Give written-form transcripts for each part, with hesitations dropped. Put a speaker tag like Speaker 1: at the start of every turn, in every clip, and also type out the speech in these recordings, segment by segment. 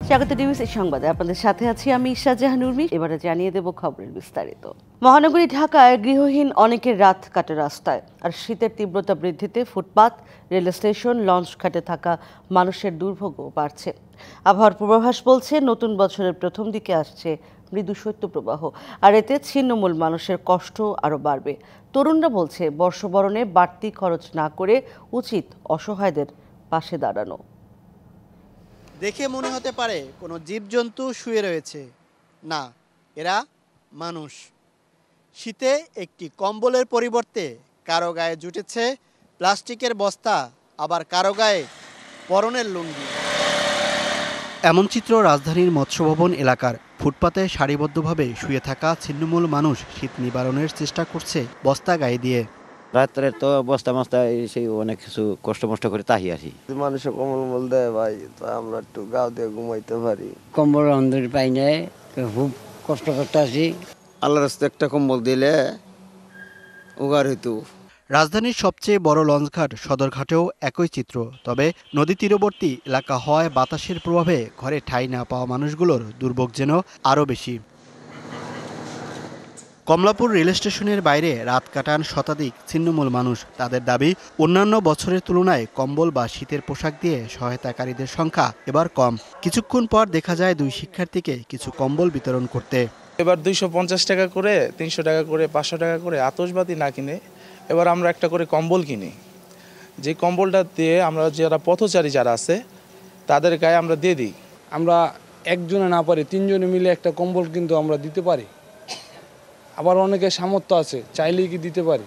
Speaker 1: স্বাগত ডিবিসি সংবাদে আপনাদের সাথে আছি আমি শাহজাহান উর্মি। এবারে জানিয়ে দেব খবরের বিস্তারিত। মহানগরী ঢাকায় গৃহহীন অনেকের রাত কাটে রাস্তায়, আর শীতের তীব্রতা বৃদ্ধিতে ফুটপাত, রেল স্টেশন, লঞ্চ ঘাটে থাকা মানুষের দুর্ভোগও বাড়ছে। আবহাওয়ার পূর্বাভাস বলছে নতুন বছরের প্রথম দিকে আসছে মৃদু শৈত্যপ্রবাহ, আর এতে ছিন্নমূল মানুষের কষ্ট আরও বাড়বে। তরুণরা বলছে বর্ষবরণে বাড়তি খরচ না করে উচিত অসহায়দের পাশে দাঁড়ানো।
Speaker 2: দেখে মনে হতে পারে কোনো জীবজন্তু শুয়ে রয়েছে, না, এরা মানুষ। শীতে একটি কম্বলের পরিবর্তে কারো গায়ে জুটেছে প্লাস্টিকের বস্তা, আবার কারো গায়ে পরনের লুঙ্গি। এমন চিত্র রাজধানীর মৎস্যভবন এলাকার। ফুটপাতে সারিবদ্ধভাবে শুয়ে থাকা ছিন্নমূল মানুষ শীত নিবারণের চেষ্টা করছে বস্তা গায়ে দিয়ে।
Speaker 3: রাত্রে তো বস্তা মস্তা সেই অনেক কিছু কষ্ট মষ্ট করে তাহি আসি।
Speaker 4: মানুষের কম্বল দেয় ভাই, তো আমরা একটু গাও দিয়ে ঘুমাইতে পারি।
Speaker 5: কম্বল অন্ধের পাই নাই, খুব কষ্ট করতে আসি।
Speaker 4: আল্লাহর রাস্তায় একটা কম্বল দিলে উগার হইতো।
Speaker 2: রাজধানীর সবচেয়ে বড় লঞ্চঘাট সদরঘাটেও একই চিত্র, তবে নদী তীরবর্তী এলাকা হওয়ায় বাতাসের প্রভাবে ঘরে ঠাঁই না পাওয়া মানুষগুলোর দুর্ভোগ যেন আরও বেশি। কমলাপুর রেল স্টেশনের বাইরে রাত কাটান শতাধিক ছিন্নমূল মানুষ। তাদের দাবি, অন্যান্য বছরের তুলনায় কম্বল বা শীতের পোশাক দিয়ে সহায়তাকারীদের সংখ্যা এবার কম। কিছুক্ষণ পর দেখা যায় দুই শিক্ষার্থীকে কিছু কম্বল বিতরণ করতে।
Speaker 6: এবার 250 টাকা করে, 300 টাকা করে, 500 টাকা করে আতশবাতি না কিনে এবার আমরা একটা করে কম্বল কিনি। যে কম্বলটা দিয়ে আমরা যারা পথচারী যারা আছে তাদের গায়ে আমরা দিয়ে দিই।
Speaker 7: আমরা একজনে না পারি, 3 জনে মিলে একটা কম্বল কিন্তু আমরা দিতে পারি। আবার অনেকের সামর্থ্য আছে, চাইলেই কি দিতে পারি।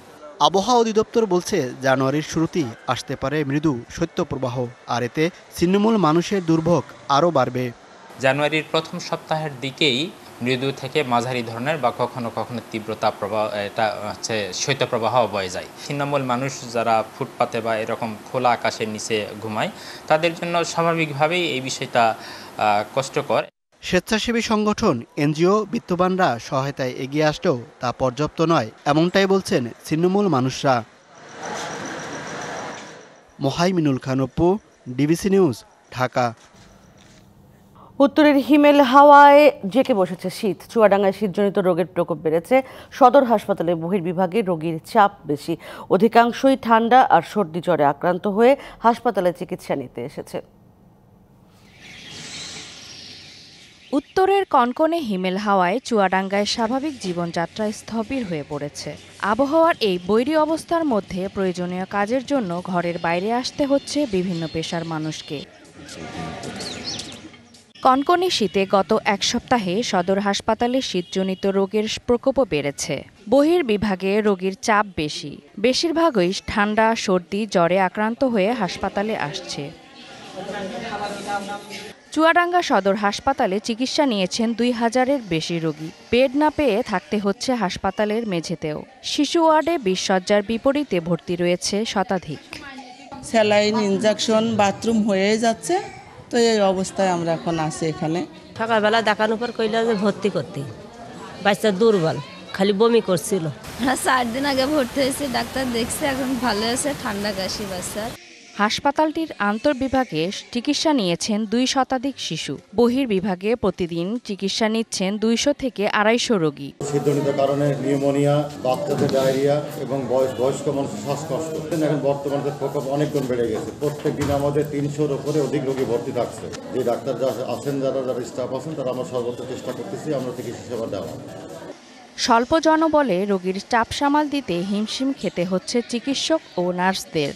Speaker 2: আবহাওয়া অধিদপ্তর বলছে জানুয়ারির শুরুতেই আসতে পারে মৃদু শৈত্যপ্রবাহ, আর এতে ছিন্নমূল মানুষের দুর্ভোগ আরও বাড়বে।
Speaker 8: জানুয়ারির প্রথম সপ্তাহের দিকেই মৃদু থেকে মাঝারি ধরনের বা কখনো কখনো তীব্রতা প্রবাহ, এটা হচ্ছে শৈত্যপ্রবাহ বয়ে যায়। ছিন্নমূল মানুষ যারা ফুটপাতে বা এরকম খোলা আকাশের নিচে ঘুমায়, তাদের জন্য স্বাভাবিকভাবেই এই বিষয়টা কষ্টকর।
Speaker 2: স্বেচ্ছাসেবী সংগঠন, এনজিও, বিত্তবানরা সহায়তায় এগিয়ে আসলেও তা পর্যাপ্ত নয়, এমনটাই বলছেন ছিন্নমূল মানুষরা। Mohaiminul Khan Apu, DBC news, Dhaka.
Speaker 1: উত্তরের হিমেল হাওয়ায় জেঁকে বসেছে শীত। চুয়াডাঙ্গায় শীতজনিত রোগের প্রকোপ বেড়েছে। সদর হাসপাতালে বহির্বিভাগে রোগীর চাপ বেশি। অধিকাংশই ঠান্ডা আর সর্দি জ্বরে আক্রান্ত হয়ে হাসপাতালে চিকিৎসা নিতে এসেছে।
Speaker 9: উত্তরের কনকনে হিমেল হাওয়ায় চুয়াডাঙ্গায় স্বাভাবিক জীবনযাত্রা স্থবির হয়ে পড়েছে। আবহাওয়ার এই বৈরী অবস্থার মধ্যে প্রয়োজনীয় কাজের জন্য ঘরের বাইরে আসতে হচ্ছে বিভিন্ন পেশার মানুষকে। কনকনে শীতে গত এক সপ্তাহে সদর হাসপাতালে শীতজনিত রোগের প্রকোপও বেড়েছে। বহির্বিভাগে রোগীর চাপ বেশি। বেশিরভাগই ঠান্ডা, সর্দি, জ্বরে আক্রান্ত হয়ে হাসপাতালে আসছে। চুয়াডাঙ্গা সদর হাসপাতালে চিকিৎসা নিয়েছেন 2000-এর বেশি রোগী। বেড না পেয়ে থাকতে হচ্ছে হাসপাতালের মেঝেতেও। শিশু ওয়ার্ডে 20 শয্যার বিপরীতে ভর্তি রয়েছে শতাধিক।
Speaker 10: স্যালাইন, ইনজেকশন, বাথরুম হয়ে যাচ্ছে, তো এই অবস্থায় আমরা এখন আছি এখানে।
Speaker 11: সকালবেলা দেখানোর পর কইলা যে ভর্তি করতে, বাচ্চা দুর্বল, খালি বমি করছিল।
Speaker 12: 4 দিন আগে ভর্তি হয়েছে, ডাক্তার দেখছে, এখন ভালো আছে, ঠান্ডা কাশি বাচ্চার।
Speaker 9: হাসপাতালটির আন্তঃবিভাগে চিকিৎসা নিয়েছেন 2 শতাধিক শিশু। বহির্বিভাগে প্রতিদিন চিকিৎসা নিচ্ছেন 200 থেকে 250 রোগী।
Speaker 13: শীতজনিত কারণে নিউমোনিয়া, বাচ্চাদের ডায়রিয়া এবং বয়স্ক মানুষের শ্বাসকষ্ট, এখন বর্তমানে প্রকোপ অনেক গুণ বেড়ে গেছে। প্রত্যেক দিন আমাদের 300-র উপরে অধিক রোগী ভর্তি থাকছে। যে ডাক্তার আছেন, যারা স্টাফ আছেন, তারা আমরা সর্বোচ্চ চেষ্টা করতেছি আমরা চিকিৎসা সেবা দেওয়া।
Speaker 9: স্বল্প জনবলে রোগীর চাপ সামাল দিতে হিমশিম খেতে হচ্ছে চিকিৎসক ও নার্সদের।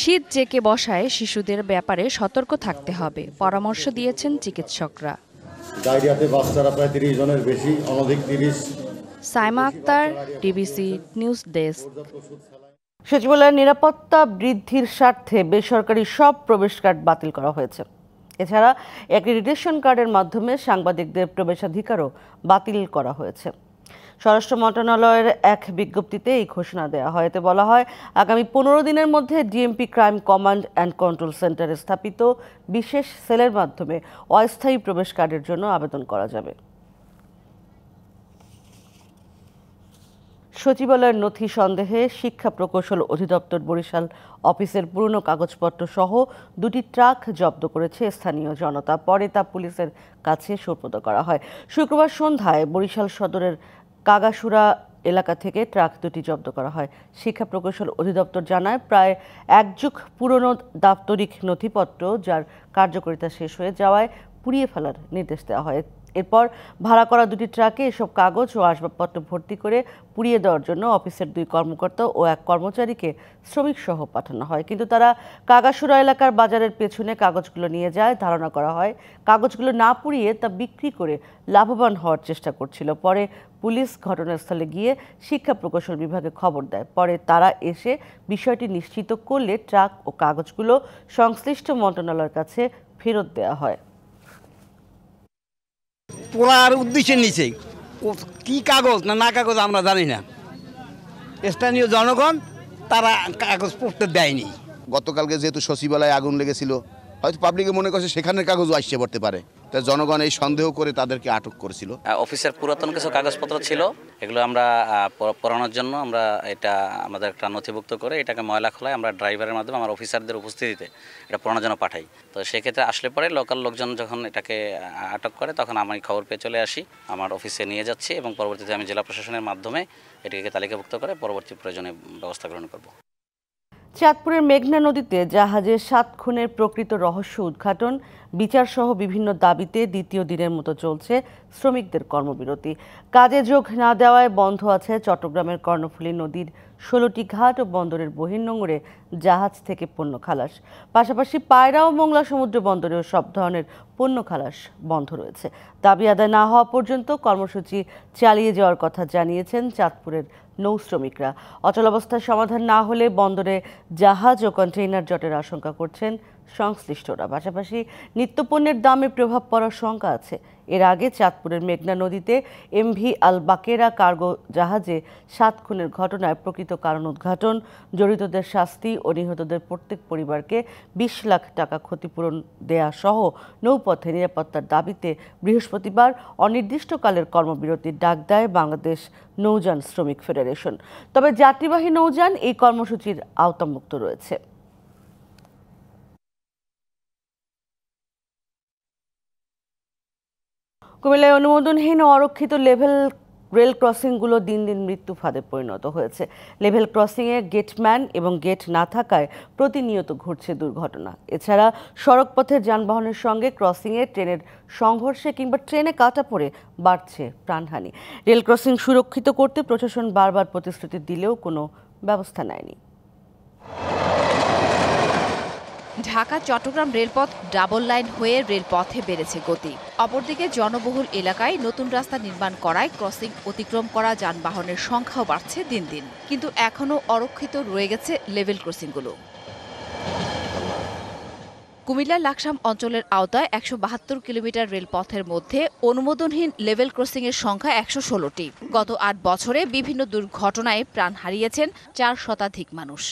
Speaker 9: শীত জেঁকে বসায় শিশুদের ব্যাপারে সতর্ক থাকতে হবে, পরামর্শ দিয়েছেন চিকিৎসকরা।
Speaker 13: ডায়রিয়াতে বাচ্চারা প্রায় 30 জনের বেশি, অনধিক 30।
Speaker 9: Saima Akter, DBC news desk.
Speaker 1: সচিবালয়ের নিরাপত্তা বৃদ্ধির স্বার্থে বেসরকারি সব প্রবেশকার্ড বাতিল করা হয়েছে। এছাড়া অ্যাক্রিডিটেশন কার্ডের মাধ্যমে সাংবাদিকদের প্রবেশাধিকারও বাতিল করা হয়েছে। স্বরাষ্ট্র মন্ত্রণালয়ের এক বিজ্ঞপ্তিতে এই ঘোষণা দেওয়া হয়। এতে বলা হয়, আগামী 15 দিনের মধ্যে DMP crime command and control সেন্টারে স্থাপিত বিশেষ সেলের মাধ্যমে অস্থায়ী প্রবেশ কার্ডের জন্য আবেদন করা যাবে। সচিবালয়ের নথি সন্দেহে শিক্ষা প্রকৌশল অধিদপ্তর বরিশাল অফিসের পুরনো কাগজপত্র সহ 2টি ট্রাক জব্দ করেছে স্থানীয় জনতা। পরে তা পুলিশের কাছে সোপর্দ করা হয়। শুক্রবার সন্ধ্যায় বরিশাল সদরের কাগাসুরা এলাকা থেকে ট্রাক 2টি জব্দ করা হয়। শিক্ষা প্রকৌশল অধিদপ্তর জানায়, প্রায় 1 যুগ পুরনো দাপ্তরিক নথিপত্র যার কার্যকারিতা শেষ হয়ে যাওয়ায় পুড়িয়ে ফেলার নির্দেশ দেওয়া হয়। এরপর ভাড়া করা 2টি ট্রাকে এসব কাগজ ও আসবাবপত্র ভর্তি করে পুড়িয়ে দেওয়ার জন্য অফিসের 2 কর্মকর্তা ও 1 কর্মচারীকে শ্রমিক সহ পাঠানো হয়, কিন্তু তারা কাগাসুরা এলাকার বাজারের পেছনে কাগজগুলো নিয়ে যায়। ধারণা করা হয় কাগজগুলো না পুড়িয়ে তা বিক্রি করে লাভবান হওয়ার চেষ্টা করছিল। পরে পুলিশ ঘটনাস্থলে গিয়ে শিক্ষা প্রকৌশল বিভাগে খবর দেয়। পরে তারা এসে বিষয়টি নিশ্চিত করলে ট্রাক ও কাগজগুলো সংশ্লিষ্ট মন্ত্রণালয়ের কাছে ফেরত দেওয়া হয়।
Speaker 5: পোড়ার উদ্দেশ্যে নিচে কি কাগজ না কাগজ আমরা জানি না। স্থানীয় জনগণ তারা কাগজ পড়তে দেয়নি।
Speaker 14: গতকালকে যেহেতু সচিবালয়ে আগুন লেগেছিল, হয়তো পাবলিকে মনে করছে সেখানের কাগজও আসতে পড়তে পারে, তাই জনগণ এই সন্দেহ করে তাদেরকে আটক করেছিল।
Speaker 15: অফিসের পুরাতন কিছু কাগজপত্র ছিল, এগুলো আমরা পড়ানোর জন্য আমরা এটা আমাদের একটা নথিভুক্ত করে এটাকে ময়লা খোলায় আমরা ড্রাইভারের মাধ্যমে আমার অফিসারদের উপস্থিতিতে এটা পড়ানোর জন্য পাঠাই। তো সেক্ষেত্রে আসলে পরে লোকাল লোকজন যখন এটাকে আটক করে তখন আমি খবর পেয়ে চলে আসি, আমার অফিসে নিয়ে যাচ্ছি এবং পরবর্তীতে আমি জেলা প্রশাসনের মাধ্যমে এটাকে তালিকাভুক্ত করে পরবর্তী প্রয়োজনীয় ব্যবস্থা গ্রহণ করব।
Speaker 1: চাঁদপুরের মেঘনা নদীতে জাহাজের 7 খুনের প্রকৃত রহস্য উদ্ঘাটন, বিচারসহ বিভিন্ন দাবিতে দ্বিতীয় দিনের মতো চলছে শ্রমিকদের কর্মবিরতি। কাজে যোগ না দেওয়ায় বন্ধ আছে চট্টগ্রামের কর্ণফুলী নদীর 16টি ঘাট ও বন্দরের বহির্নোঙরে জাহাজ থেকে পণ্য খালাস। পাশাপাশি পায়রা ও মোংলা সমুদ্র বন্দরেও সব ধরনের পণ্য খালাস বন্ধ রয়েছে। দাবি আদায় না হওয়া পর্যন্ত কর্মসূচি চালিয়ে যাওয়ার কথা জানিয়েছেন চাঁদপুরের নৌ শ্রমিকরা। অচলাবস্থার সমাধান না হলে বন্দরে জাহাজ ও কন্টেইনার জটের আশঙ্কা করছেন সংশ্লিষ্টরা। পাশাপাশি নিত্যপণ্যের দামে প্রভাব পড়ার শঙ্কা আছে। এর আগে চাঁদপুরের মেঘনা নদীতে এমভি আল বাকেরা কার্গো জাহাজে 7 খুনের ঘটনায় প্রকৃত কারণ উদ্ঘাটন, জড়িতদের শাস্তি ও নিহতদের প্রত্যেক পরিবারকে 20 লাখ টাকা ক্ষতিপূরণ দেয়া সহ নৌপথে নিরাপত্তার দাবিতে বৃহস্পতিবার অনির্দিষ্টকালের কর্মবিরতির ডাক দেয় বাংলাদেশ নৌযান শ্রমিক ফেডারেশন। তবে যাত্রীবাহী নৌযান এই কর্মসূচির আওতামুক্ত রয়েছে। কুমিল্লায় অনুমোদনহীন ও অরক্ষিত লেভেল রেল ক্রসিংগুলো দিন দিন মৃত্যু ফাঁদে পরিণত হয়েছে। লেভেল ক্রসিংয়ে গেটম্যান এবং গেট না থাকায় প্রতিনিয়ত ঘটছে দুর্ঘটনা। এছাড়া সড়কপথের যানবাহনের সঙ্গে ক্রসিংয়ে ট্রেনের সংঘর্ষে কিংবা ট্রেনে কাটা পড়ে বাড়ছে প্রাণহানি। রেল ক্রসিং সুরক্ষিত করতে প্রশাসন বারবার প্রতিশ্রুতি দিলেও কোনো ব্যবস্থা নেয়নি।
Speaker 9: ঢাকা চট্টগ্রাম রেলপথ ডাবল লাইন হয়ে রেলপথে বেড়েছে গতি। অপরদিকে জনবহুল এলাকায় নতুন রাস্তা নির্মাণ করায় ক্রসিং অতিক্রম করা যানবাহনের সংখ্যাও বাড়ছে দিন দিন, কিন্তু এখনও অরক্ষিত রয়ে গেছে লেভেল ক্রসিংগুলো। কুমিল্লার লাকসাম অঞ্চলের আওতায় 172 কিলোমিটার রেলপথের মধ্যে অনুমোদনহীন লেভেল ক্রসিংয়ের সংখ্যা 116টি। গত 8 বছরে বিভিন্ন দুর্ঘটনায় প্রাণ হারিয়েছেন 4 শতাধিক মানুষ।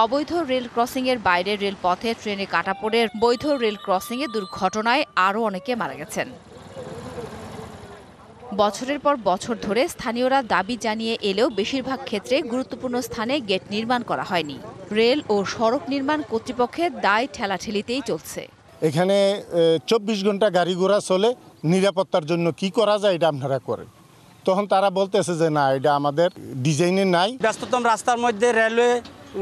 Speaker 9: অবৈধ রেল ক্রসিংয়ের বাইরে রেলপথে ট্রেনে কাটা পড়ে বৈধ রেল ক্রসিংয়ে দুর্ঘটনায় আরও অনেকে মারা গেছেন। বছরের পর বছর ধরে স্থানীয়রা দাবি জানিয়ে এলেও বেশিরভাগ ক্ষেত্রে গুরুত্বপূর্ণ স্থানে গেট নির্মাণ করা হয়নি। রেল ও সড়ক নির্মাণ কর্তৃপক্ষের দায় ঠেলাঠেলিতেই চলছে।
Speaker 16: এখানে 24 ঘন্টা গাড়ি ঘোড়া চলে, নিরাপত্তার জন্য কি করা যায় এটা আপনারা করেন। তখন তারা বলতেছে যে না, এটা আমাদের ডিজাইনে নাই।
Speaker 5: ব্যস্ততম রাস্তার মধ্যে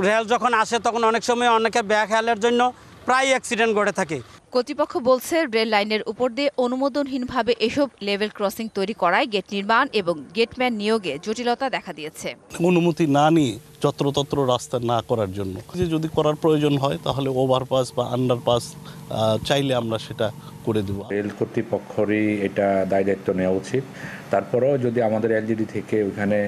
Speaker 5: রেল যখন আসে তখন অনেক সময় অনেকে ব্যাকহেলের জন্য প্রায় অ্যাক্সিডেন্ট ঘটে থাকে।
Speaker 9: কর্তৃপক্ষ বলছে রেল লাইনের উপর দিয়ে অনুমোদনহীনভাবে এসব লেভেল ক্রসিং তৈরি করায় গেট নির্মাণ এবং গেটম্যান নিয়োগে জটিলতা দেখা দিয়েছে।
Speaker 17: অনুমতি না নিয়ে যত্রতত্র রাস্তা না করার জন্য যদি করার প্রয়োজন হয় তাহলে ওভারপাস বা আন্ডারপাস চাইলে আমরা সেটা করে দেব।
Speaker 18: রেল কর্তৃপক্ষেরই এটা দায় দায়িত্ব নেওয়া উচিত। তারপরেও যদি আমাদের এলজিডি থেকে ওখানে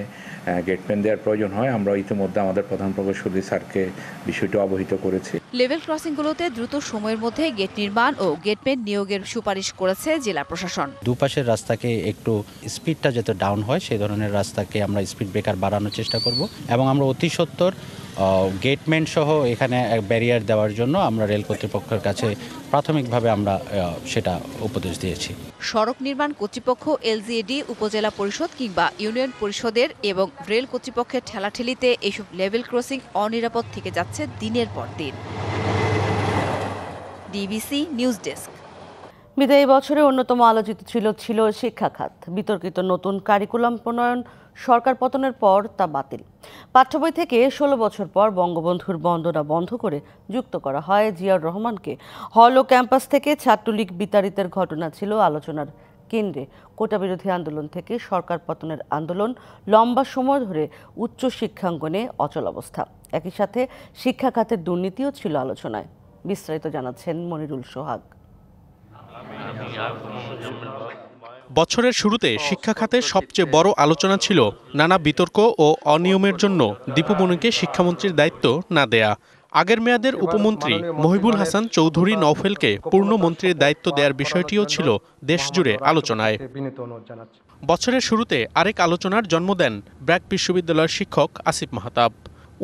Speaker 18: গেটম্যান দেওয়ার প্রয়োজন হয়, আমরা ইতিমধ্যে আমাদের প্রধান প্রকৌশলী স্যারকে বিষয়টি অবহিত করেছি।
Speaker 9: লেভেল ক্রসিংগুলোতে দ্রুত সময়ের মধ্যে গেট নির্মাণ ও গেটম্যান নিয়োগের সুপারিশ করেছে জেলা প্রশাসন।
Speaker 19: দুপাশের রাস্তাকে একটু স্পিডটা যাতে ডাউন হয় সেই ধরনের রাস্তাকে আমরা স্পিড ব্রেকার বাড়ানোর চেষ্টা করব এবং আমরা অতি সত্বর গেটম্যান সহ এখানে ব্যারিয়ার দেওয়ার জন্য আমরা রেল কর্তৃপক্ষের কাছে প্রাথমিকভাবে আমরা সেটা উপদেশ দিয়েছি।
Speaker 20: সড়ক নির্মাণ কর্তৃপক্ষ, এলজিইডি, উপজেলা পরিষদ কিংবা ইউনিয়ন পরিষদের এবং রেল কর্তৃপক্ষের ঠেলাঠেলিতে এইসব লেভেল ক্রসিং অনিরাপদ থেকে যাচ্ছে দিনের পর দিন। DBC news desk.
Speaker 1: বিদায়ী বছরে অন্যতম আলোচিত ছিল শিক্ষা খাত। বিতর্কিত নতুন কারিকুলাম প্রণয়ন, সরকার পতনের পর তা বাতিল। পাঠ্য বই থেকে 16 বছর পর বঙ্গবন্ধুর বন্দনা বন্ধ করে যুক্ত করা হয় জিয়াউর রহমানকে। হল ও ক্যাম্পাস থেকে ছাত্রলীগ বিতাড়িতের ঘটনা ছিল আলোচনার কেন্দ্রে। কোটা বিরোধী আন্দোলন থেকে সরকার পতনের আন্দোলন, লম্বা সময় ধরে উচ্চ শিক্ষাঙ্গনে অচল অবস্থা। একই সাথে শিক্ষা খাতের দুর্নীতিও ছিল আলোচনায়। বিস্তারিত জানাচ্ছেন মনিরুল সোহাগ।
Speaker 21: বছরের শুরুতে শিক্ষা খাতের সবচেয়ে বড় আলোচনা ছিল নানা বিতর্ক ও অনিয়মের জন্য দীপু মনিকে শিক্ষামন্ত্রীর দায়িত্ব না দেয়া। আগের মেয়াদের উপমন্ত্রী মহিবুল হাসান চৌধুরী নওফেলকে পূর্ণ মন্ত্রীর দায়িত্ব দেওয়ার বিষয়টিও ছিল দেশজুড়ে আলোচনায়। বছরের শুরুতে আরেক আলোচনার জন্ম দেন ব্র্যাক বিশ্ববিদ্যালয়ের শিক্ষক আসিফ মাহতাব।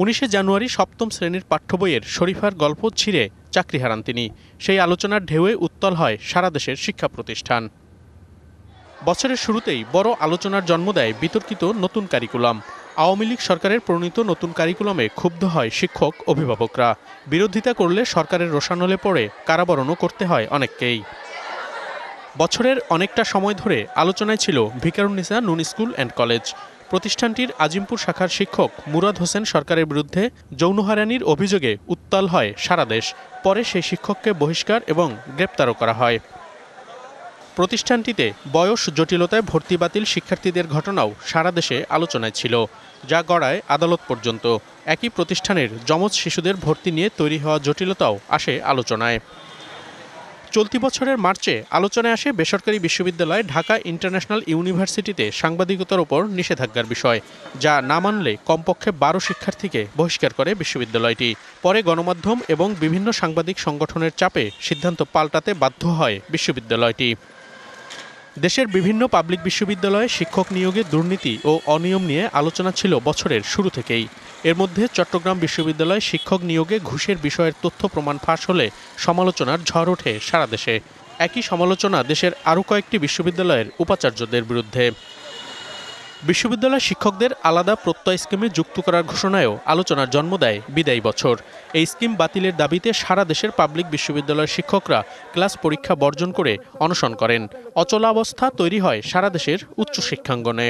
Speaker 21: 19 জানুয়ারি 7ম শ্রেণীর পাঠ্য বইয়ের শরীফার গল্প ছিঁড়ে চাকরি হারান তিনি। সেই আলোচনার ঢেউয়ে উত্তাল হয় সারা দেশের শিক্ষা প্রতিষ্ঠান। বছরের শুরুতেই বড় আলোচনার জন্ম দেয় বিতর্কিত নতুন কারিকুলাম। আওয়ামী লীগ সরকারের প্রণীত নতুন কারিকুলামে ক্ষুব্ধ হয় শিক্ষক, অভিভাবকরা। বিরোধিতা করলে সরকারের রোষানলে পড়ে কারাবরণও করতে হয় অনেককেই। বছরের অনেকটা সময় ধরে আলোচনায় ছিল ভিকারুননিসা নুন স্কুল অ্যান্ড কলেজ। প্রতিষ্ঠানটির আজিমপুর শাখার শিক্ষক মুরাদ হোসেন সরকারের বিরুদ্ধে যৌন হয়রানির অভিযোগে উত্তাল হয় সারা দেশ। পরে সেই শিক্ষককে বহিষ্কার এবং গ্রেপ্তারও করা হয়। প্রতিষ্ঠানটিতে বয়স জটিলতায় ভর্তি বাতিল শিক্ষার্থীদের ঘটনাও সারা দেশে আলোচনায় ছিল, যা গড়ায় আদালত পর্যন্ত। একই প্রতিষ্ঠানের যমজ শিশুদের ভর্তি নিয়ে তৈরি হওয়া জটিলতাও আসে আলোচনায়। চলতি বছরের মার্চে আলোচনায় আসে বেসরকারি বিশ্ববিদ্যালয় ঢাকা ইন্টারন্যাশনাল ইউনিভার্সিটিতে সাংবাদিকতার উপর নিষেধাজ্ঞার বিষয়, যা না মানলে কমপক্ষে 12 শিক্ষার্থীকে বহিষ্কার করে বিশ্ববিদ্যালয়টি। পরে গণমাধ্যম এবং বিভিন্ন সাংবাদিক সংগঠনের চাপে সিদ্ধান্ত পাল্টাতে বাধ্য হয় বিশ্ববিদ্যালয়টি। দেশের বিভিন্ন পাবলিক বিশ্ববিদ্যালয়ে শিক্ষক নিয়োগে দুর্নীতি ও অনিয়ম নিয়ে আলোচনা ছিল বছরের শুরু থেকেই। এর মধ্যে চট্টগ্রাম বিশ্ববিদ্যালয়ে শিক্ষক নিয়োগে ঘুষের বিষয়ের তথ্য প্রমাণ ফাঁস হলে সমালোচনার ঝড় ওঠে সারা দেশে। একই সমালোচনা দেশের আরও কয়েকটি বিশ্ববিদ্যালয়ের উপাচার্যদের বিরুদ্ধে। বিশ্ববিদ্যালয় শিক্ষকদের আলাদা প্রত্যয় স্কিমে যুক্ত করার ঘোষণায়ও আলোচনার জন্ম দেয় বিদায়ী বছর। এই স্কিম বাতিলের দাবিতে সারা দেশের পাবলিক বিশ্ববিদ্যালয়ের শিক্ষকরা ক্লাস পরীক্ষা বর্জন করে অনশন করেন। অচলাবস্থা তৈরি হয় সারা দেশের উচ্চ শিক্ষাঙ্গনে।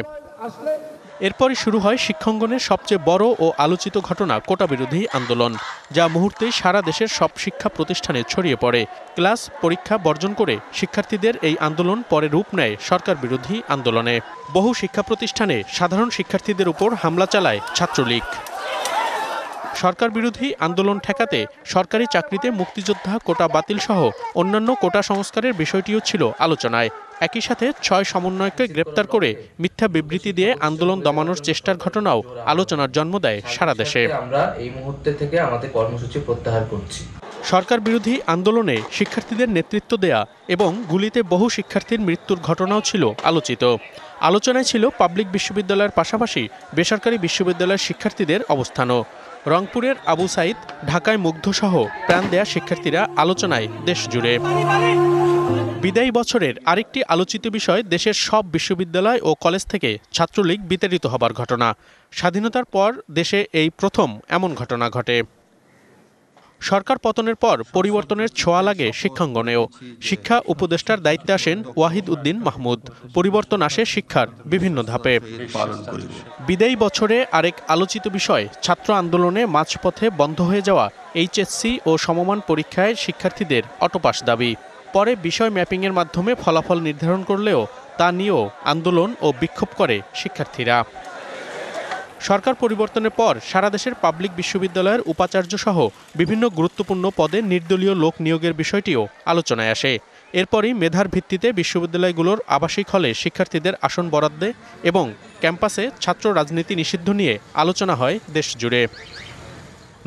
Speaker 21: এরপরই শুরু হয় শিক্ষাঙ্গনের সবচেয়ে বড় ও আলোচিত ঘটনা কোটা বিরোধী আন্দোলন, যা মুহূর্তেই সারা দেশের সব শিক্ষা প্রতিষ্ঠানে ছড়িয়ে পড়ে। ক্লাস পরীক্ষা বর্জন করে শিক্ষার্থীদের এই আন্দোলন পরে রূপ নেয় সরকার বিরোধী আন্দোলনে। বহু শিক্ষা প্রতিষ্ঠানে সাধারণ শিক্ষার্থীদের উপর হামলা চালায় ছাত্রলীগ। সরকার বিরোধী আন্দোলন ঠেকাতে সরকারি চাকরিতে মুক্তিযোদ্ধা কোটা বাতিল সহ অন্যান্য কোটা সংস্কারের বিষয়টিও ছিল আলোচনায়। একই সাথে 6 সমন্বয়ককে গ্রেপ্তার করে মিথ্যা বিবৃতি দিয়ে আন্দোলন দমানোর চেষ্টার ঘটনাও আলোচনার জন্ম দেয় সারা দেশে।
Speaker 22: আমরা এই মুহূর্তে থেকে আমাদের কর্মসূচি প্রত্যাহার করছি।
Speaker 21: সরকার বিরোধী আন্দোলনে শিক্ষার্থীদের নেতৃত্ব দেয়া এবং গুলিতে বহু শিক্ষার্থীর মৃত্যুর ঘটনাও ছিল আলোচিত। আলোচনায় ছিল পাবলিক বিশ্ববিদ্যালয়ের পাশাপাশি বেসরকারি বিশ্ববিদ্যালয়ের শিক্ষার্থীদের অবস্থানও। রংপুরের আবু সাইদ, ঢাকায় মুগ্ধসহ প্রাণ দেয়া শিক্ষার্থীরা আলোচনায় দেশ জুড়ে। বিদায়ী বছরের আরেকটি আলোচিত বিষয় দেশের সব বিশ্ববিদ্যালয় ও কলেজ থেকে ছাত্রলীগ বিতাড়িত হবার ঘটনা। স্বাধীনতার পর দেশে এই প্রথম এমন ঘটনা ঘটে। সরকার পতনের পর পরিবর্তনের ছোঁয়া লাগে শিক্ষাঙ্গনেও। শিক্ষা উপদেষ্টার দায়িত্বে আসেন ওয়াহিদ উদ্দিন মাহমুদ। পরিবর্তন আসে শিক্ষার বিভিন্ন ধাপে। বিদায়ী বছরে আরেক আলোচিত বিষয় ছাত্র আন্দোলনে মাঝপথে বন্ধ হয়ে যাওয়া এইচএসসি ও সমমান পরীক্ষায় শিক্ষার্থীদের অটোপাস দাবি। পরে বিষয় ম্যাপিংয়ের মাধ্যমে ফলাফল নির্ধারণ করলেও তা নিয়েও আন্দোলন ও বিক্ষোভ করে শিক্ষার্থীরা। সরকার পরিবর্তনের পর সারা দেশের পাবলিক বিশ্ববিদ্যালয়ের উপাচার্য সহ বিভিন্ন গুরুত্বপূর্ণ পদে নির্দলীয় লোক নিয়োগের বিষয়টিও আলোচনায় আসে। এরপরই মেধার ভিত্তিতে বিশ্ববিদ্যালয়গুলোর আবাসিক হলে শিক্ষার্থীদের আসন বরাদ্দে এবং ক্যাম্পাসে ছাত্র রাজনীতি নিষিদ্ধ নিয়ে আলোচনা হয় দেশ জুড়ে।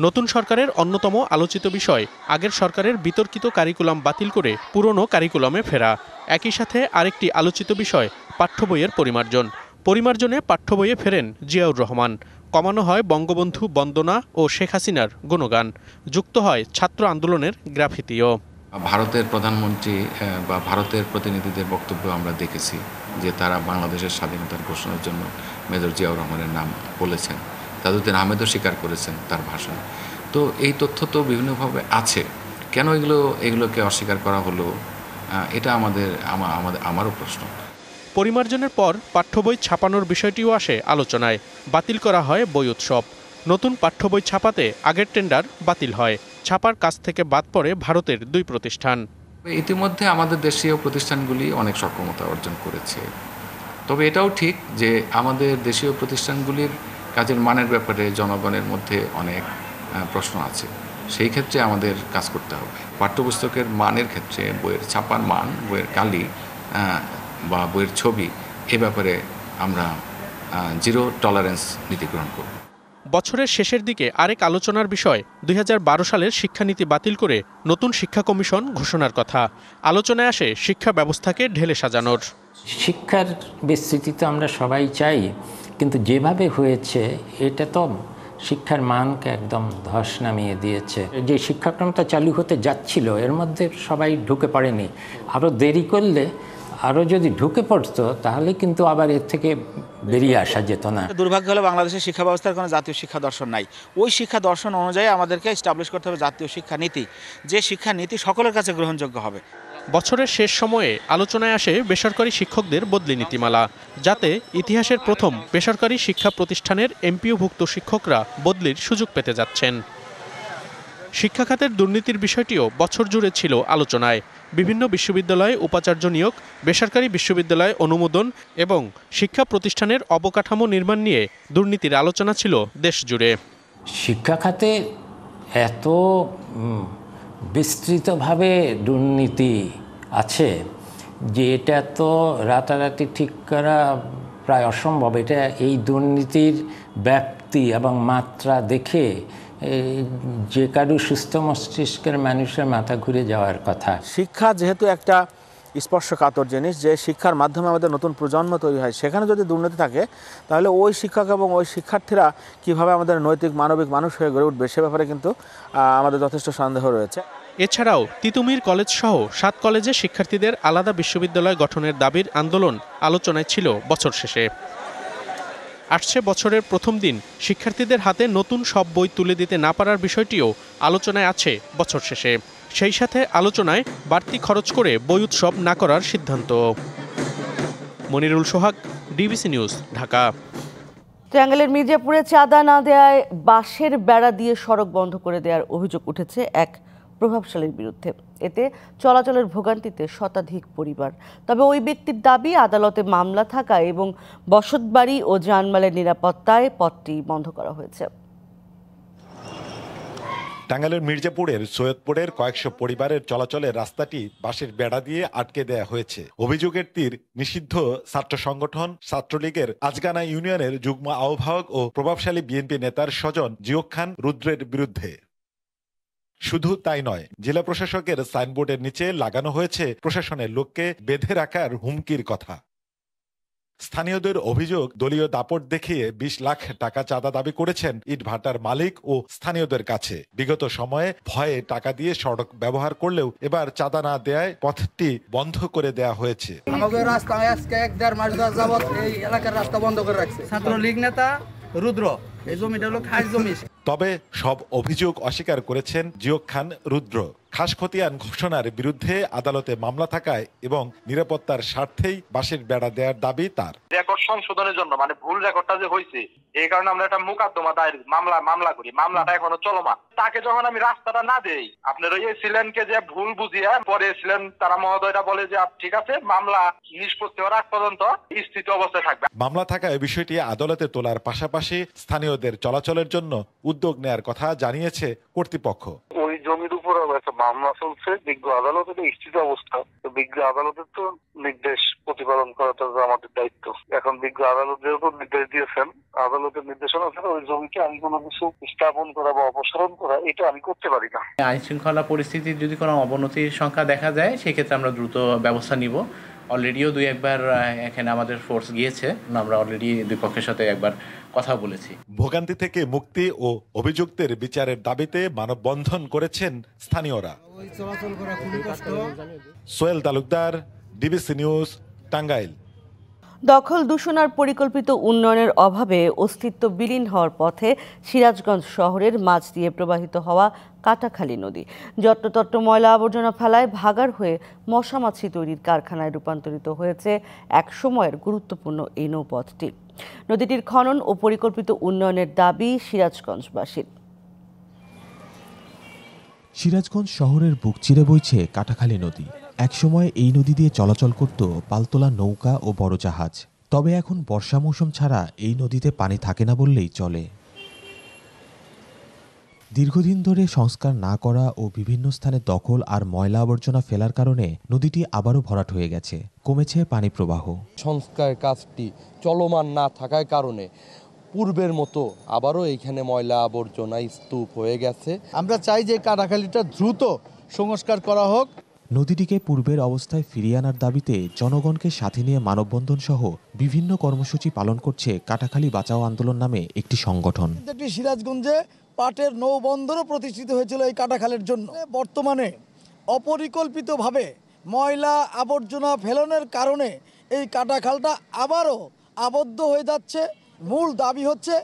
Speaker 21: নতুন সরকারের অন্যতম আলোচিত বিষয় আগের সরকারের বিতর্কিত কারিকুলাম বাতিল করে পুরনো কারিকুলামে ফেরা। একই সাথে আরেকটি আলোচিত বিষয় পাঠ্য বইয়ের পরিমার্জন। পরিমার্জনে পাঠ্য বইয়ে ফেরেন জিয়াউর রহমান। কমানো হয় বঙ্গবন্ধু বন্দনা ও শেখ হাসিনার গুণগান, যুক্ত হয় ছাত্র আন্দোলনের গ্রাফিতিও।
Speaker 3: ভারতের প্রধানমন্ত্রী বা ভারতের প্রতিনিধিদের বক্তব্য আমরা দেখেছি যে তারা বাংলাদেশের স্বাধীনতার ঘোষণার জন্য মেজর জিয়াউর রহমানের নাম বলেছেন। তাজউদ্দিন আহমেদও স্বীকার করেছেন তার ভাষণে। তো এই তথ্য তো বিভিন্নভাবে আছে, কেন এগুলোকে অস্বীকার করা হলো, এটা আমারও প্রশ্ন।
Speaker 21: পরিমার্জনের পর পাঠ্য বই ছাপানোর বিষয়টিও আসে আলোচনায়। বাতিল করা হয় বই উৎসব। নতুন পাঠ্য বই ছাপাতে আগের টেন্ডার বাতিল হয়। ছাপার কাজ থেকে বাদ পড়ে ভারতের 2 প্রতিষ্ঠান।
Speaker 3: ইতিমধ্যে আমাদের দেশীয় প্রতিষ্ঠানগুলি অনেক সক্ষমতা অর্জন করেছে, তবে এটাও ঠিক যে আমাদের দেশীয় প্রতিষ্ঠানগুলির কাজের মানের ব্যাপারে জনগণের মধ্যে অনেক প্রশ্ন আছে। সেই ক্ষেত্রে আমাদের কাজ করতে হবে। পাঠ্যপুস্তকের মানের ক্ষেত্রে বইয়ের ছাপার মান, বইয়ের কালি বা বইয়ের ছবি, এ ব্যাপারে আমরা জিরো টলারেন্স নীতি গ্রহণ করব।
Speaker 21: বছরের শেষের দিকে আরেক আলোচনার বিষয় 2012 সালের শিক্ষানীতি বাতিল করে নতুন শিক্ষা কমিশন ঘোষণার কথা। আলোচনায় আসে শিক্ষা ব্যবস্থাকে ঢেলে সাজানোর।
Speaker 4: শিক্ষার বিস্তৃতি তো আমরা সবাই চাই, কিন্তু যেভাবে হয়েছে এটা তো শিক্ষার মানকে একদম ধস নামিয়ে দিয়েছে। যে শিক্ষাক্রমটা চালু হতে যাচ্ছিল এর মধ্যে সবাই ঢুকে পড়েনি। আরও দেরি করলে আরও যদি ঢুকে পড়তো তাহলে কিন্তু আবার এর থেকে বেরিয়ে আসা যেত না।
Speaker 23: দুর্ভাগ্য হলো বাংলাদেশের শিক্ষা ব্যবস্থার কোনো জাতীয় শিক্ষা দর্শন নাই। ওই শিক্ষা দর্শন অনুযায়ী আমাদেরকে এস্টাবলিশ করতে হবে জাতীয় শিক্ষা নীতি, যে শিক্ষা নীতি সকলের কাছে গ্রহণযোগ্য হবে।
Speaker 21: বছরের শেষ সময়ে আলোচনায় আসে বেসরকারি শিক্ষকদের বদলি নীতিমালা, যাতে ইতিহাসের প্রথম বেসরকারি শিক্ষা প্রতিষ্ঠানের এমপিওভুক্ত শিক্ষকরা বদলির সুযোগ পেতে যাচ্ছেন। শিক্ষা খাতের দুর্নীতির বিষয়টিও বছর জুড়ে ছিল আলোচনায়। বিভিন্ন বিশ্ববিদ্যালয়ে উপাচার্য নিয়োগ, বেসরকারি বিশ্ববিদ্যালয় অনুমোদন এবং শিক্ষা প্রতিষ্ঠানের অবকাঠামো নির্মাণ নিয়ে দুর্নীতির আলোচনা ছিল দেশ জুড়ে।
Speaker 4: শিক্ষা খাতে এত বিস্তৃতভাবে দুর্নীতি আছে যে এটা তো রাতারাতি ঠিক করা প্রায় অসম্ভব। এটা এই দুর্নীতির ব্যাপ্তি এবং মাত্রা দেখে যে কারো সুস্থ মস্তিষ্কের মানুষের মাথা ঘুরে যাওয়ার কথা।
Speaker 23: শিক্ষা যেহেতু একটা স্পর্শকাতর জিনিস, যে শিক্ষার মাধ্যমে আমাদের নতুন প্রজন্ম তৈরি হয়, সেখানে যদি দুর্নীতি থাকে তাহলে ওই শিক্ষক এবং ওই শিক্ষার্থীরা কিভাবে আমাদের নৈতিক মানবিক মানুষ হয়ে গড়ে উঠবে সে ব্যাপারে কিন্তু আমাদের যথেষ্ট সন্দেহ রয়েছে।
Speaker 21: এছাড়াও তিতুমির কলেজ সহ 7 কলেজে শিক্ষার্থীদের আলাদা বিশ্ববিদ্যালয় গঠনের দাবির আন্দোলন আলোচনায় ছিল বছর শেষে। আসছে বছরের প্রথম দিন শিক্ষার্থীদের হাতে নতুন সব বই তুলে দিতে না পারার বিষয়টিও আলোচনায় আছে বছর শেষে। সেই সাথে আলোচনায় বাড়তি খরচ করে বই উৎসব না করার সিদ্ধান্ত। মনিরুল সোহাগ, ডিবিসি নিউজ, ঢাকা।
Speaker 1: টাঙ্গাইলের মির্জাপুরে চাঁদা না দেয়ায় বাঁশের বেড়া দিয়ে সড়ক বন্ধ করে দেওয়ার অভিযোগ উঠেছে এক প্রভাবশালীর বিরুদ্ধে। এতে চলাচলের ভোগান্তিতে শতাধিক পরিবার। তবে ওই ব্যক্তির দাবি, আদালতে মামলা থাকায় এবং বসতবাড়ি ও জানমালের নিরাপত্তায় পথটি বন্ধ করা হয়েছে।
Speaker 24: টাঙ্গাইলের মির্জাপুরের সৈয়দপুরের কয়েকশো পরিবারের চলাচলের রাস্তাটি বাঁশের বেড়া দিয়ে আটকে দেয়া হয়েছে। অভিযোগের তীর নিষিদ্ধ ছাত্র সংগঠন ছাত্রলীগের আজগানা ইউনিয়নের যুগ্ম আহ্বায়ক ও প্রভাবশালী বিএনপি নেতার স্বজন জিয়ক খান রুদ্রের বিরুদ্ধে। শুধু তাই নয়, জেলা প্রশাসকের সাইনবোর্ডের নিচে লাগানো হয়েছে প্রশাসনের লোককে বেঁধে রাখার হুমকির কথা। স্থানীয়দের অভিযোগ, দলীয় দাপট দেখিয়ে 20 লাখ টাকা চাঁদা দাবি করেছেন ইটভাটার মালিক ও স্থানীয়দের কাছে। বিগত সময়ে ভয়ে টাকা দিয়ে সড়ক ব্যবহার করলেও এবার চাঁদা না দেয়ায় পথটি বন্ধ করে দেয়া হয়েছে।
Speaker 25: আমাদের রাস্তা আজকে 1-1.5 মাস যাবত এই এলাকার রাস্তা বন্ধ করে রাখছে ছাত্রলীগ নেতা রুদ্র। এই জমিটা হলো খাস জমি।
Speaker 24: তবে সব অভিযোগ অস্বীকার করেছেন জিয়ক খান রুদ্র। খাসখতিয়ান ঘোষণার বিরুদ্ধে আদালতে মামলা থাকায় এবং নিরাপত্তার স্বার্থেই বাঁশের বেড়া দেওয়ার দাবি তার।
Speaker 26: রেকর্ড সংশোধনের জন্য, মানে ভুল রেকর্ডটা যে হয়েছে এই কারণে আমরা একটা মোকদ্দমা দায়ের মামলা করি। মামলাটা এখনো চলমান। তাকে যখন আমি রাস্তাটা না দেই, আপনার ওই ছিলেনকে যে ভুল বুঝিয়ে পরে ছিলেন তারা মহোদয়টা বলে যে ঠিক আছে, মামলা নিষ্পত্তি হওয়ার আগ পর্যন্ত স্থিত অবস্থায় থাকবে।
Speaker 24: মামলা থাকায় বিষয়টি আদালতে তোলার পাশাপাশি স্থানীয়দের চলাচলের জন্য উদ্যোগ নেয়ার কথা জানিয়েছে কর্তৃপক্ষ।
Speaker 27: ওই জমির উপর একটা মামলা চলছে, বিজ্ঞ আদালতে তো স্থিত অবস্থা। তো বিজ্ঞ আদালতের তো নির্দেশ প্রতিপালন করাটা আমাদের দায়িত্ব। এখন বিজ্ঞ আদালত যেহেতু নির্দেশ দিয়েছেন, আদালতের নির্দেশনা ছাড়া ওই জমিকে আমি কোনো কিছু স্থাপন করা বা অপসারণ করা এটা আমি করতে পারি না।
Speaker 28: আইন শৃঙ্খলা পরিস্থিতির যদি কোনো অবনতির সংখ্যা দেখা যায় সেক্ষেত্রে আমরা দ্রুত ব্যবস্থা নিব।
Speaker 2: অলরেডিও 2-1 এখানে আমাদের ফোর্স গিয়েছে, আমরা অলরেডি দুই পক্ষের সাথে একবার কথা বলেছি।
Speaker 24: ভোগান্তি থেকে মুক্তি ও অভিযুক্তের বিচারের দাবিতে মানববন্ধন করেছেন স্থানীয়রা। Sohel Talukdar, DBC news, Tangail.
Speaker 1: দখল দূষণ আর পরিকল্পিত উন্নয়নের অভাবে অস্তিত্ব বিলীন হওয়ার পথে সিরাজগঞ্জ শহরের মাঝ দিয়ে প্রবাহিত হওয়া কাটাখালী নদী যত্রতত্র ময়লা আবর্জনা ফেলায় ভাগাড় হয়ে মশামাছি তৈরির কারখানায় রূপান্তরিত হয়েছে এক সময়ের গুরুত্বপূর্ণ এই নৌপথটি। নদীটির খনন ও পরিকল্পিত উন্নয়নের দাবি সিরাজগঞ্জবাসীর।
Speaker 6: সিরাজগঞ্জ শহরের বুক চিরে বইছে কাটাখালী নদী। একসময় এই নদী দিয়ে চলাচল করত পালতোলা নৌকা ও বড় জাহাজ, তবে এখন বর্ষা মৌসুম ছাড়া এই নদীতে পানি থাকে না বললেই চলে। দীর্ঘদিন ধরে সংস্কার না করা ও বিভিন্ন স্থানে দখল আর ময়লা আবর্জনা ফেলার কারণে নদীটি আবারও ভরাট হয়ে গেছে, কমেছে পানি প্রবাহ।
Speaker 7: সংস্কার কাজটি চলমান না থাকার কারণে পূর্বের মতো আবারও এইখানে ময়লা আবর্জনা স্তূপ হয়ে গেছে।
Speaker 8: আমরা চাই যে কাটাখালীটা দ্রুত সংস্কার করা হোক।
Speaker 6: নদীটিকে পূর্বের অবস্থায় ফিরিয়ে আনার দাবিতে জনগণকে সাথে নিয়ে মানববন্ধন সহ বিভিন্ন কর্মসূচি পালন করছে কাটাখালী বাঁচাও আন্দোলন নামে একটি সংগঠন।
Speaker 8: সিরাজগঞ্জে পাটের নৌবন্দরও প্রতিষ্ঠিত হয়েছিল এই কাটাখালের জন্য। বর্তমানে অপরিকল্পিতভাবে ময়লা আবর্জনা ফেলনের কারণে এই কাটাখালটা আবারও আবদ্ধ হয়ে যাচ্ছে। মূল দাবি হচ্ছে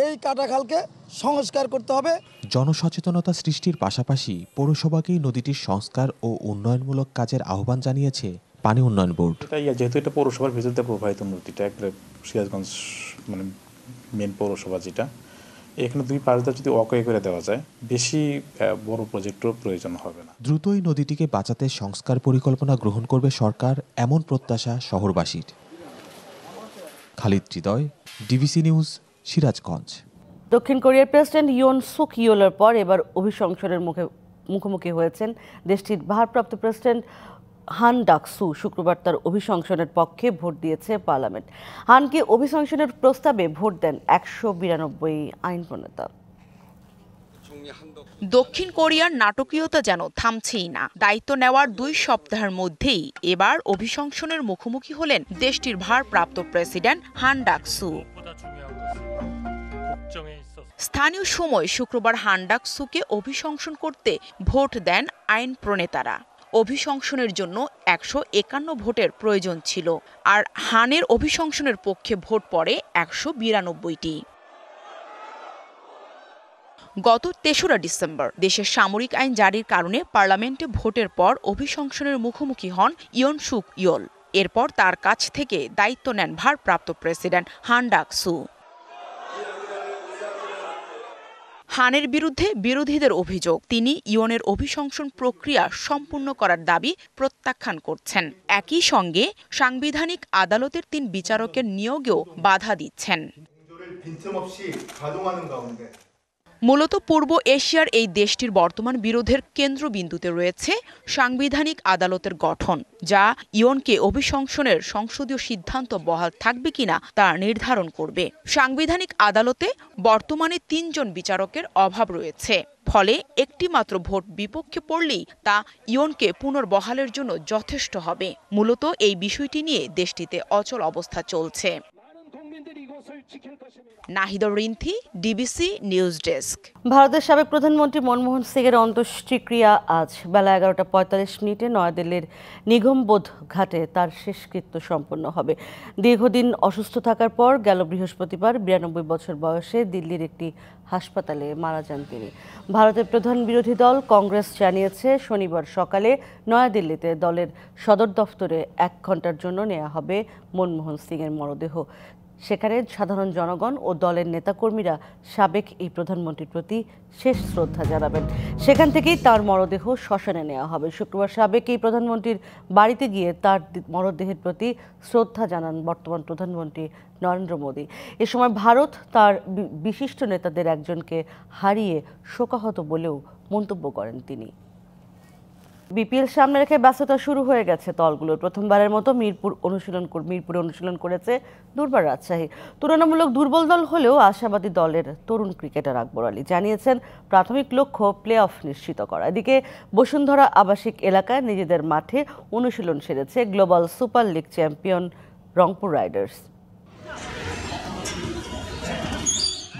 Speaker 8: এই কাটাখালকে সংস্কার করতে হবে।
Speaker 6: জনসচেতনতা সৃষ্টির পাশাপাশি পৌরসভাকেই নদীটির সংস্কার ও উন্নয়নমূলক কাজের আহ্বান জানিয়েছে পানি উন্নয়ন বোর্ড।
Speaker 10: যেহেতু এটা পৌরসভার ভিতরে প্রবাহিত নদীটা একটা সিরাজগঞ্জ মানে মেন পৌরসভা, যেটা এখানে দুই পাশটা যদি অকয় করে দেওয়া যায় বেশি বড় প্রজেক্টের প্রয়োজন হবে না।
Speaker 6: দ্রুতই নদীটিকে বাঁচাতে সংস্কার পরিকল্পনা গ্রহণ করবে সরকার, এমন প্রত্যাশা শহরবাসীর। খালিদ হৃদয়, ডিবিসি নিউজ, সিরাজগঞ্জ।
Speaker 1: দক্ষিণ কোরিয়ার প্রেসিডেন্ট ইয়ন সুক ইয়োলের পর এবার অভিশংসনের মুখোমুখি হয়েছেন দেশটির ভারপ্রাপ্ত প্রেসিডেন্ট হান ডাকসু। শুক্রবার তার অভিশংসনের পক্ষে ভোট দিয়েছে পার্লামেন্ট। হানকে অভিশংসনের প্রস্তাবে ভোট দেন 192 আইন প্রণেতা।
Speaker 11: দক্ষিণ কোরিয়ার নাটকীয়তা যেন থামছেই না। দায়িত্ব নেওয়ার 2 সপ্তাহের মধ্যেই এবার অভিশংসনের মুখোমুখি হলেন দেশটির ভারপ্রাপ্ত প্রেসিডেন্ট হান ডাকসু। স্থানীয় সময় শুক্রবার হান ডাকসুকে অভিশংসন করতে ভোট দেন আইন প্রণেতারা। অভিশংসনের জন্য 151 ভোটের প্রয়োজন ছিল, আর হানের অভিশংসনের পক্ষে ভোট পড়ে 192টি। গত 3রা ডিসেম্বর দেশের সামরিক আইন জারির কারণে পার্লামেন্টে ভোটের পর অভিশংসনের মুখোমুখি হন ইয়ন সুক ইয়োল। এরপর তার কাছ থেকে দায়িত্ব নেন ভারপ্রাপ্ত প্রেসিডেন্ট হান ডাকসু। হানের বিরুদ্ধে বিরোধীদের অভিযোগ, তিনি ইয়নের অভিশংসন প্রক্রিয়া সম্পূর্ণ করার দাবি প্রত্যাখ্যান করছেন। একই সঙ্গে সাংবিধানিক আদালতের 3 বিচারকের নিয়োগেও বাধা দিচ্ছেন। মূলত পূর্ব এশিয়ার এই দেশটির বর্তমান বিরোধের কেন্দ্রবিন্দুতে রয়েছে সাংবিধানিক আদালতের গঠন, যা ইয়নকে অভিশংসনের সংসদীয় সিদ্ধান্ত বহাল থাকবে কিনা তা নির্ধারণ করবে। সাংবিধানিক আদালতে বর্তমানে 3 জন বিচারকের অভাব রয়েছে, ফলে একটি মাত্র ভোট বিপক্ষে পড়লেই তা ইয়নকে পুনর্বহালের জন্য যথেষ্ট হবে। মূলত এই বিষয়টি নিয়ে দেশটিতে অচল অবস্থা চলছে। Nahida Rinthi, DBC news desk.
Speaker 1: ভারতের সাবেক প্রধানমন্ত্রী মনমোহন সিংয়ের অন্ত্যেষ্টিক্রিয়া আজ বেলা 11:45 নয়াদিল্লির নিগমবোধ ঘাটে তার শেষকৃত্য সম্পন্ন হবে। দীর্ঘদিন অসুস্থ থাকার পর গেল বৃহস্পতিবার 92 বছর বয়সে দিল্লির একটি হাসপাতালে মারা যান তিনি। ভারতের প্রধান বিরোধী দল কংগ্রেস জানিয়েছে শনিবার সকালে নয়াদিল্লিতে দলের সদর দফতরে 1 ঘন্টার জন্য নেওয়া হবে মনমোহন সিংয়ের মরদেহ। সেখানে সাধারণ জনগণ ও দলের নেতাকর্মীরা সাবেক এই প্রধানমন্ত্রীর প্রতি শেষ শ্রদ্ধা জানাবেন। সেখান থেকেই তার মরদেহ শ্মশানে নেওয়া হবে। শুক্রবার সাবেক এই প্রধানমন্ত্রীর বাড়িতে গিয়ে তার মরদেহের প্রতি শ্রদ্ধা জানান বর্তমান প্রধানমন্ত্রী নরেন্দ্র মোদী। এ সময় ভারত তার বিশিষ্ট নেতাদের একজনকে হারিয়ে শোকাহত বলেও মন্তব্য করেন তিনি। বিপিএল সামনে রেখে ব্যস্ততা শুরু হয়ে গেছে দলগুলোর। প্রথমবারের মতো মিরপুরে অনুশীলন করেছে দুর্বার রাজশাহী। তুলনামূলক দুর্বল দল হলেও আশাবাদী দলের তরুণ ক্রিকেটার আকবর আলী জানিয়েছেন প্রাথমিক লক্ষ্য প্লে অফ নিশ্চিত করা। এদিকে বসুন্ধরা আবাসিক এলাকায় নিজেদের মাঠে অনুশীলন সেরেছে global super league champion Rangpur Riders.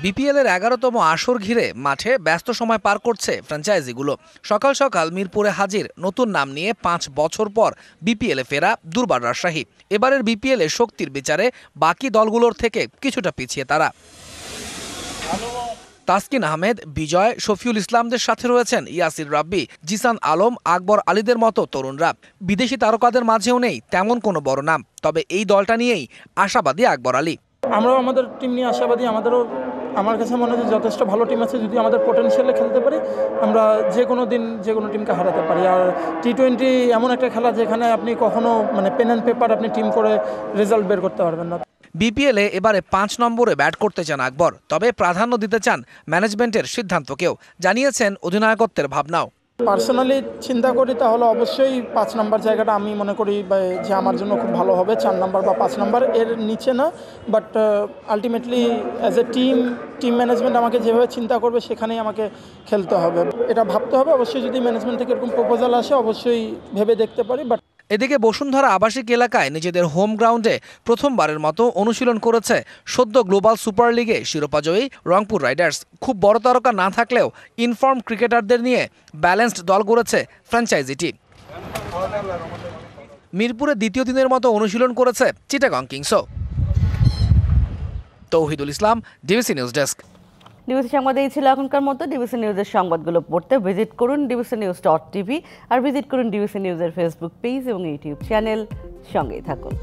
Speaker 5: বিপিএলের 11তম আসর ঘিরে মাঠে ব্যস্ত সময় পার করছে ফ্র্যাঞ্চাইজিগুলো। সকাল সকাল মিরপুরে হাজির নতুন নাম নিয়ে 5 বছর পর বিপিএলে ফেরা দুর্বার রাজশাহী। এবারের বিপিএলে শক্তির বিচারে বাকি দলগুলোর থেকে কিছুটা পিছিয়ে তারা। তাসকিন আহমেদ, বিজয়, শফিউল ইসলামদের সাথে রয়েছেন ইয়াসির রাব্বি, জিসান আলম, আকবর আলীদের মতো তরুণরা। বিদেশি তারকাদের মাঝেও নেই তেমন কোনো বড় নাম, তবে এই দলটা নিয়েই আশাবাদী আকবর আলী।
Speaker 12: আমরাও আমাদের টিম নিয়ে আশাবাদী। আমার কাছে মনে হয় যে যথেষ্ট ভালো টিম আছে। যদি আমাদের পোটেনশিয়ালে খেলতে পারি আমরা যে কোনো দিন যে কোনো টিমকে হারাতে পারি। আর T20 এমন একটা খেলা যেখানে আপনি কখনো পেন অ্যান্ড পেপার আপনি টিম করে রেজাল্ট বের করতে পারবেন না।
Speaker 5: বিপিএলে এবারে 5 নম্বরে ব্যাট করতে চান আকবর, তবে প্রাধান্য দিতে চান ম্যানেজমেন্টের সিদ্ধান্তকেও। জানিয়েছেন অধিনায়কত্বের ভাবনাও।
Speaker 12: পার্সোনালি চিন্তা করি তাহলে অবশ্যই 5 নম্বর জায়গাটা আমি মনে করি যে আমার জন্য খুব ভালো হবে। 4 নম্বর বা 5 নম্বর এর নিচে না, but ultimately as a team management আমাকে যেভাবে চিন্তা করবে সেখানেই আমাকে খেলতে হবে। এটা ভাবতে হবে। অবশ্যই যদি ম্যানেজমেন্ট থেকে এরকম প্রপোজাল আসে অবশ্যই ভেবে দেখতে পারি। বাট
Speaker 5: এদিকে বসুন্ধরা আবাসিক এলাকায় নিজেদের হোম গ্রাউন্ডে প্রথমবারের মতো অনুশীলন করেছে সদ্য গ্লোবাল সুপার লিগে শিরোপাজয়ী রংপুর রাইডার্স। খুব বড় তারকা না থাকলেও ইনফর্ম ক্রিকেটারদের নিয়ে ব্যালেন্সড দল গড়েছে ফ্র্যাঞ্চাইজিটি। মিরপুরে দ্বিতীয় দিনের মতো অনুশীলন করেছে চিটাগং কিংসও। তৌহিদুল ইসলাম, ডিবিসি নিউজ ডেস্ক।
Speaker 1: ডিবিসি সংবাদ এই ছিল এখনকার মতো। ডিবিসি নিউজের সংবাদগুলো পড়তে ভিজিট করুন dbcnews.tv আর ভিজিট করুন ডিবিসি নিউজের ফেসবুক পেজ এবং ইউটিউব চ্যানেল। সঙ্গেই থাকুন।